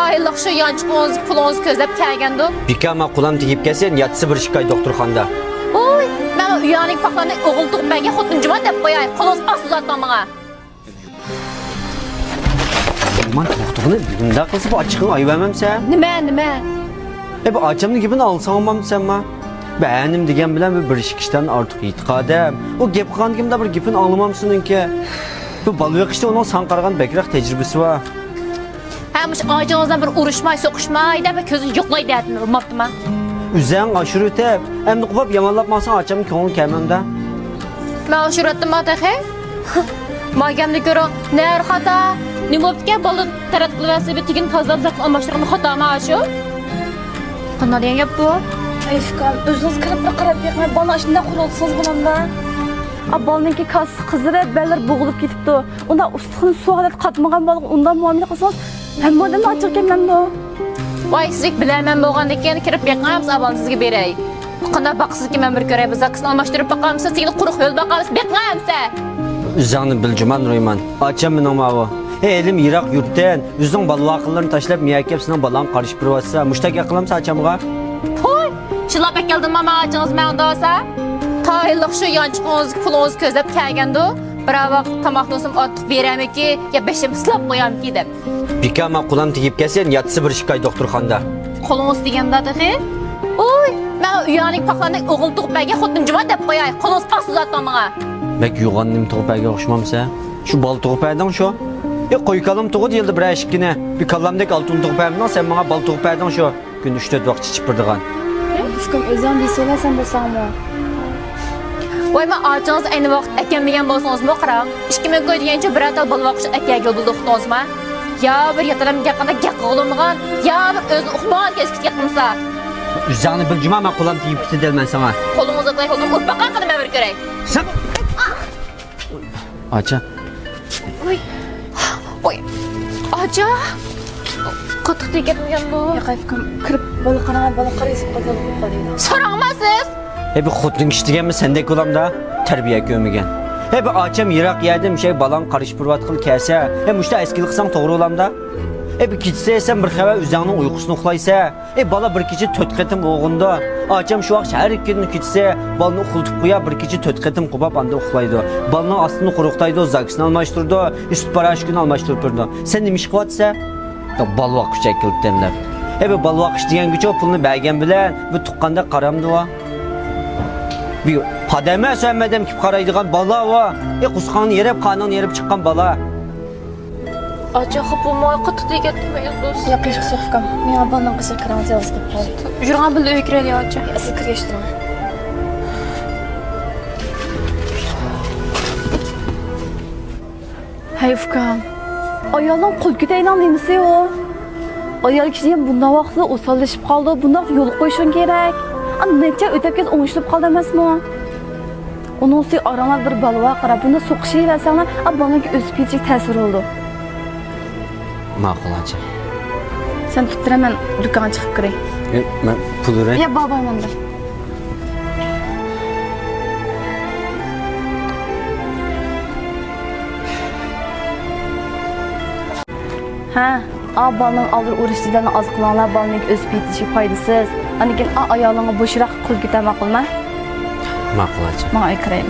Tayinliq şu yançıqınız, pulunuz közləb kəlgəndi. Bikama qulam tegib kelsen yatsı bir şikay doktorxanda. Oy, mən uyanık paxlanı oğul doğmayga xotincima deb qo'yay. Qo'lingiz os uzatmang menga. Aman to'xtug'ini bunda qilsa bu ochiqni ayvamamsan. Nima? Bu acamni gibini alsan olmamsanma. Benim degan bilan bir ishdan ortiq yetqadam. O gap qilganimda bir gapini anglamamsınki. Bu balo yiqishda uning sanqargan bekroq tajribasi bor. Həmiş acınızdan bir uruşmay, soquşmay deb ko'zini yo'qlay dedim, urmabdımı? Üzəng aşırı ötəb, əmdi qubab yamanlapmasan açamın köngül kəməmdə. Mən aşırı etdim ataxı. Magamda görə nər xata, nimobtga balı tərət qılvəsi bir tigin tazlab zaqlı almaşdırımı xatama aşı. Qanday degan gap bu? Ayfkan, özünüz qarab beqmay bana işindən qurulsanız bunanda. Balınki kas qızırıb, bəllər boğulub ketibdi. Onda ustuqni su halat qatmagan balıq ondan muamele qilsanız, hammadan açıq kelmamdı. Vay sizlik biləmən bolğandan keyin kirib beqamsiz abalını sizga beray. Qanday baqsiz ki mən bir ko'ray, biz zaqsını almaşdırıb baqamsiz, tigini quruq yo'l baqamsiz, beqamsiz. Üzəngni biljuman Rayman, açam mening mavu. Elim yiroq yurtdan, o'zing balvaqlarni tashlab miyakkabsini balan qarishib turibsa, mushtaka qilamsa achamga. Toy, shilab keldim mama acınız məndə olsa. Tayinliq şu yançıqınız, pulunuz közləb kəlgəndi. Bir vaqt tamaqnosum ortiq beramiki, ya beşim silab qo'yamki deb. Bikama qulam tegib kelsen yatsı bir şikay doktorxanda. Qo'lingiz deganda ataxı. Oy, mən uyanık paxlanı oğul doğmayga xotincima deb qo'yay. Qo'lingiz os uzatmang menga. Bak yuğannim to'g'paga o'xshamamsa, shu bal to'g'padan shu. Qo'ykalim to'g'id yildi bir ashkina. Bir kallamdek altun to'g'pamdan sen menga bal to'g'padan shu. Kun 3-4 vaqt ichib birdigan. Ayfkan, özün bir söyləsən bolsanmı? Voy, mən acınız ayni vaqt əkənməyən bolsanızmı qaraq. 2000 qoy deyincə bir atal bal vaqt əkəgə bulduqdunuzmu? Ya bir yataram gaqanda gaq qolumğan, ya bir öz uxmagan keskit yaqmısa. Üzəngni biljuma mən qulam tegib ketdi delmən sana. Qolumuza qoy qoldum, urpaqan qadam bir görək. Sen Aça. Oy. Aca. Qatıq degan bu. Ya Ayfkan, kirib balı qaragan balı qarayısıb qadalıb qalıydı. Soraqmasız? Bir xotun iştiganmi sendek qulamda tarbiya ko'migan. Bir açam yiroq yerdim şey balan qarışıb turvatqıl kəsə. Müştə əskili qılsan to'g'ri olamda. Bir keçsə sən bir xəvə üzəngnin uyqusunu uxlaysa, bala bir keçə 4 qətim oğunda. Açam şu vaxt hər iki gün keçsə, balını uxultub qoya bir keçə 4 qətim qubab anda uxlaydı. Balının astını quruqdaydı, zaksını almaşdırdı, üst paraşkını almaşdırdı. Sən nimiş qıvatsa? Bal vaqt çəkilib demlər. Bir bal vaqt degan gücə pulunu bərgən bilən, bu tuqqanda qaramdı va. Bir padəmə sönmədim ki qaraydıgan bala va. Qusqanın yerib, qanın yerib çıxan bala. Aca xıpılmay qatıq degan dost. Ya qışqı Ayfkan, men baldan qışqı qıramız yazıb qaldı. Jurğan bildi öy kirəli aca. Ya siz kirəşdirin. Ayfkan, ayolun qol kütəyini anlayınızı o. Ayol kişiyə bundan vaxtı osallaşıb qaldı, bundan yol qoyuşun gerek. Neçə ötəb kez oңışlıb qaldı emasmı? Onun üstü aramaq bir balığa qarab, bunda soqışı eləsənlər, balınki özü peycik təsir oldu. Ma'qul acha. Sen tuttur hemen dükkana çıkıp kırayım. Men pul uray. Ya babam onda. Ha, balının alır uğraştılarını az kılanlar balının öz peycik faydasız. Hani gel ayağına boşurak kul gütəmək olma. Ma'qul acha. Bana kırayım.